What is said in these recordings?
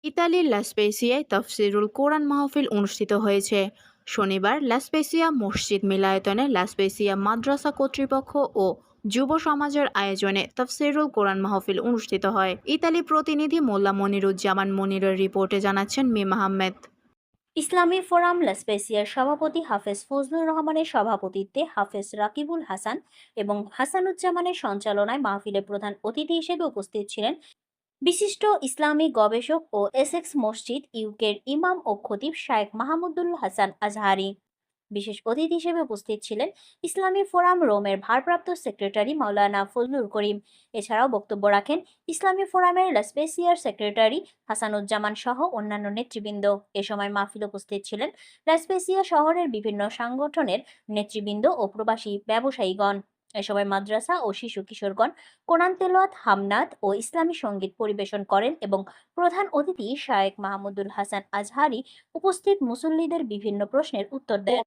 ইতালির লাসপেসিয়ায় তাফসিরুল কোরআন মাহফিল অনুষ্ঠিত হয়েছে। শনিবার লাসপেসিয়া মসজিদ মিলায়তনে লাসপেসিয়া মাদ্রাসা কর্তৃপক্ষ ও যুব সমাজের আয়োজনে তাফসিরুল কোরআন মাহফিল অনুষ্ঠিত হয়। ইতালি প্রতিনিধি মোল্লা মনিরুজ্জামান মনিরের রিপোর্টে জানাচ্ছেন মিম আহমেদ। ইসলামী ফোরাম লাসপেসিয়ার সভাপতি হাফেজ ফজলুর রহমানের সভাপতিত্বে হাফেজ রাকিবুল হাসান এবং হাসানুজ্জামানের সঞ্চালনায় মাহফিলে প্রধান অতিথি হিসেবে উপস্থিত ছিলেন বিশিষ্ট ইসলামী গবেষক ও এসেক্স মসজিদ ইউকের ইমাম ও খতিব শায়েখ মাহমুদুল হাসান আজহারি। বিশেষ অতিথি হিসেবে উপস্থিত ছিলেন ইসলামী ফোরাম রোমের ভারপ্রাপ্ত সেক্রেটারি মাওলানা ফজলুল করিম। এছাড়াও বক্তব্য রাখেন ইসলামী ফোরামের লাসপেসিয়ার সেক্রেটারি হাসানুজ্জামান সহ অন্যান্য নেতৃবৃন্দ। এ সময় মাহফিল উপস্থিত ছিলেন লাসপেসিয়া শহরের বিভিন্ন সংগঠনের নেতৃবৃন্দ ও প্রবাসী ব্যবসায়ীগণ। এ সময় মাদ্রাসা ও শিশু কিশোরগণ কোরআন তেলাওয়াত, হামনাত ও ইসলামী সঙ্গীত পরিবেশন করেন এবং প্রধান অতিথি শায়েখ মাহমুদুল হাসান আজহারি উপস্থিত মুসল্লিদের বিভিন্ন প্রশ্নের উত্তর দেন।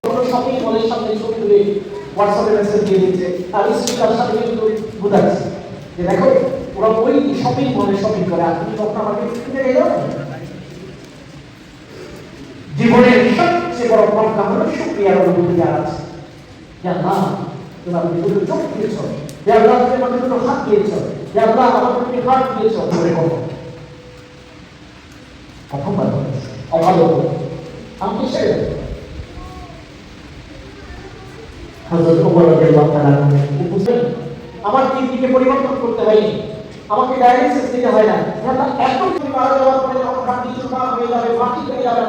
জীবনের সবচেয়ে বড় প্রজ্ঞা হলো শুকরিয়ার অনুভূতি জানাচ্ছে। তোমরা দুটো চোখ দিয়েছ, আল্লাহ তুমি আমাকে দুটো হাত দিয়েছ, আল্লাহ আমাকে তুমি হাত দিয়েছ, ধরে কত প্রথমবার অভালো আমাকে ছেড়ে হযরত ওমর রাদিয়াল্লাহু তাআলা আমার দিকে পরিবর্তন করতে হয়নি, আমাকে ডায়ালিসিস দিতে হয় না। এত কিছু মারা যাওয়ার পরে যখন হাত কিছু না হয়ে যাবে, বাকি হয়ে যাবে,